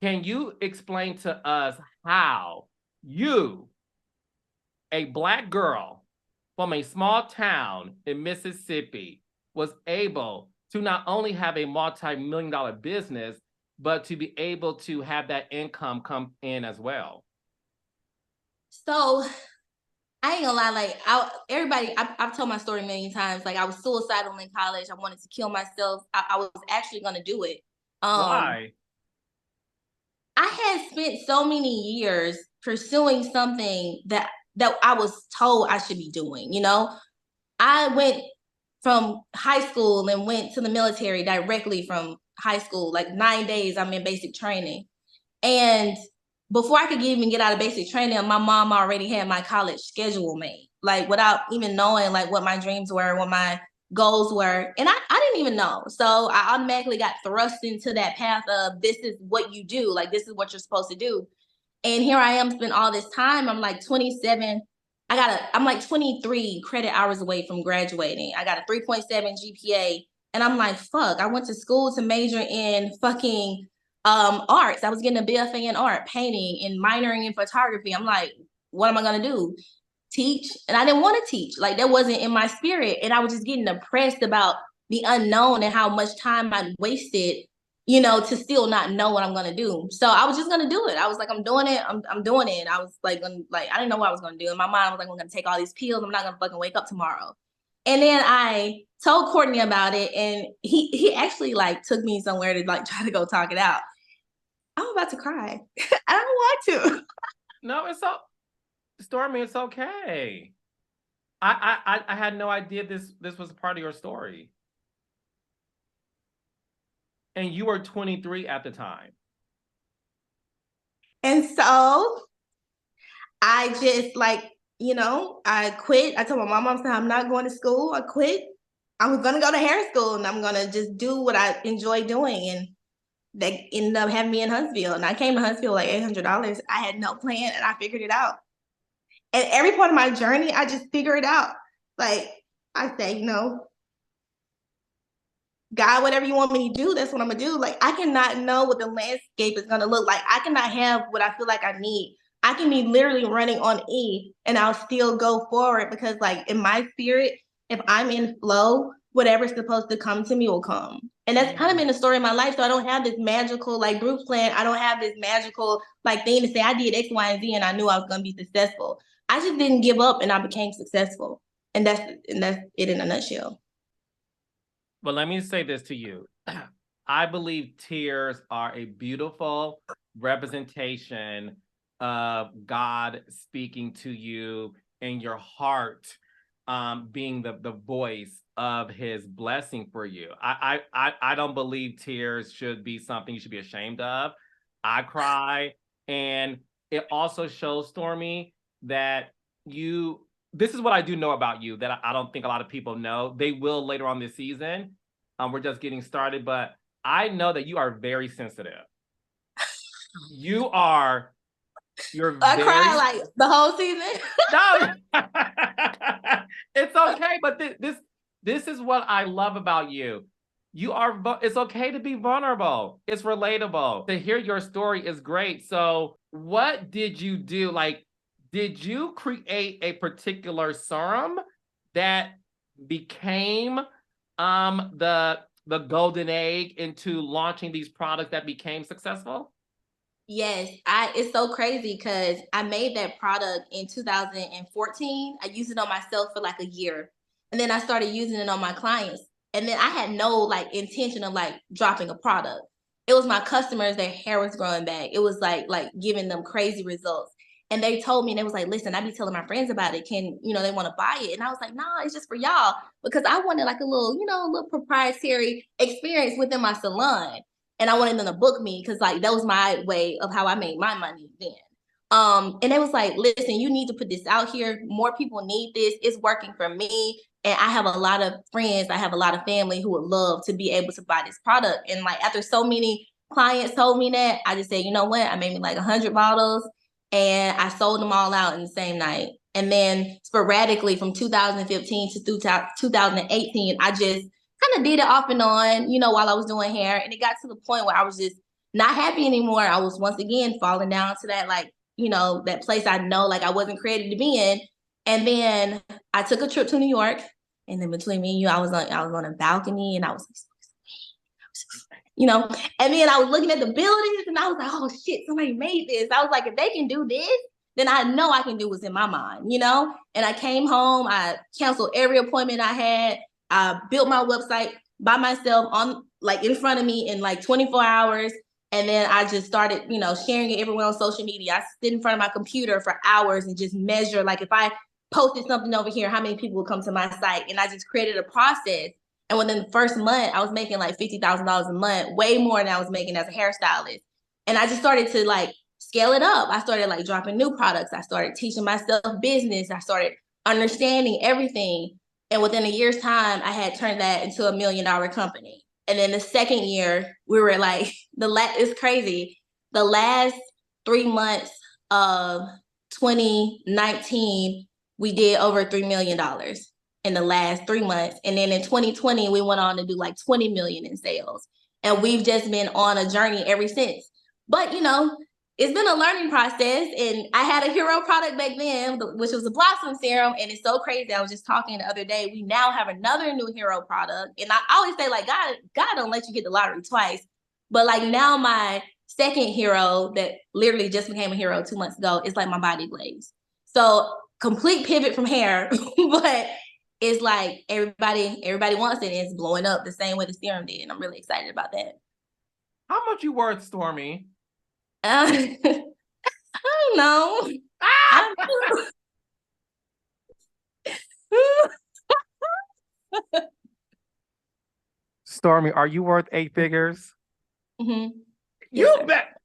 Can you explain to us how you, a Black girl from a small town in Mississippi, was able to not only have a multi-million-dollar business, but to be able to have that income come in as well? So I ain't gonna lie, like I've told my story a million times. Like I was suicidal in college. I wanted to kill myself. I was actually gonna do it. Um, Why? I had spent so many years pursuing something that I was told I should be doing. I went from high school and went to the military directly from high school. Like 9 days, I'm in basic training. And before I could even get out of basic training, my mom already had my college schedule made, like without even knowing like what my dreams were, what my goals were. And I didn't even know. So I automatically got thrust into that path of this is what you do, like this is what you're supposed to do. And here I am spent all this time. I'm like 27. I'm like 23 credit hours away from graduating. I got a 3.7 GPA. And I'm like, fuck, I went to school to major in fucking arts. I was getting a BFA in art, painting, and minoring in photography. I'm like, what am I gonna do? Teach? And I didn't want to teach. Like that wasn't in my spirit. And I was just getting depressed about the unknown and how much time I wasted, to still not know what I'm gonna do. So I was just gonna do it. I was like, I'm doing it. I'm doing it. And I was like, I didn't know what I was gonna do. In my mind, I was like, I'm gonna take all these pills. I'm not gonna fucking wake up tomorrow. And then I told Courtney about it, and he actually like took me somewhere to like try to go talk it out. I'm about to cry. I don't want to. No, it's so Stormy, it's okay. I had no idea this was part of your story. And you were 23 at the time. And so I just like, I quit. I told my mom, I said, I'm not going to school. I quit. I'm going to go to hair school and I'm going to just do what I enjoy doing. And they ended up having me in Huntsville. And I came to Huntsville like $800. I had no plan and I figured it out. And every part of my journey, I just figure it out. Like I say, God, whatever you want me to do, that's what I'm gonna do. Like I cannot know what the landscape is gonna look like. I cannot have what I feel like I need. I can be literally running on E and I'll still go forward because like in my spirit, if I'm in flow, whatever's supposed to come to me will come. And that's kind of been the story of my life. So I don't have this magical like Bruce plan. I don't have this magical like thing to say I did X, Y, and Z and I knew I was gonna be successful. I just didn't give up and I became successful. And that's it in a nutshell. But let me say this to you. I believe tears are a beautiful representation of God speaking to you and your heart being the voice of his blessing for you. I don't believe tears should be something you should be ashamed of. I cry. And it also shows, Stormy, that you this is what I do know about you that I don't think a lot of people know. They will later on this season. We're just getting started, but I know that you are very sensitive. You are. You're I cried very. like the whole season. No, it's okay. But this is what I love about you. You are. It's okay to be vulnerable. It's relatable. To hear your story is great. So, what did you do? Like, did you create a particular serum that became the golden egg into launching these products that became successful? Yes, it's so crazy because I made that product in 2014. I used it on myself for like a year. And then I started using it on my clients. And then I had no like intention of like dropping a product. It was my customers, their hair was growing back. It was like giving them crazy results. And they told me, and they was like, listen, I be telling my friends about it. They want to buy it. And I was like, nah, it's just for y'all. Because I wanted like a little proprietary experience within my salon and I wanted them to book me because like that was my way of how I made my money then. And they was like, listen, you need to put this out here. More people need this. It's working for me. And I have a lot of friends, I have a lot of family who would love to be able to buy this product. And like after so many clients told me that, I just said, you know what? I made me like 100 bottles and I sold them all out in the same night. And then sporadically from 2015 to 2018, I just kind of did it off and on, while I was doing hair. And it got to the point where I was just not happy anymore. I was once again falling down to that, like, you know, that place I know, like I wasn't created to be in. And then I took a trip to New York. And then between me and you, I was on a balcony and I was like, you know, and then I was looking at the buildings and I was like, oh shit, somebody made this. I was like, if they can do this, then I know I can do what's in my mind, you know? And I came home, I canceled every appointment I had. I built my website by myself on like in front of me in like 24 hours. And then I just started, you know, sharing it everywhere on social media. I sit in front of my computer for hours and just measure, like if I posted something over here, how many people will come to my site? And I just created a process. And within the first month, I was making like $50,000 a month, way more than I was making as a hairstylist. And I just started to like scale it up. I started like dropping new products. I started teaching myself business. I started understanding everything. And within a year's time, I had turned that into $1 million company. And then the second year, we were like, it's crazy. The last 3 months of 2019, we did over $3 million in the last 3 months. And then in 2020, we went on to do like 20 million in sales. And we've just been on a journey ever since. But, you know, it's been a learning process. And I had a hero product back then, which was a blossom serum. And it's so crazy. I was just talking the other day. We now have another new hero product. And I always say, like, God don't let you get the lottery twice. But like now my second hero that literally just became a hero 2 months ago is like my body glaze. So complete pivot from hair, but it's like everybody wants it and it's blowing up the same way the serum did. And I'm really excited about that. How much you worth, Stormi? I don't know. I don't know. Stormi, are you worth 8 figures? Mm-hmm. You bet.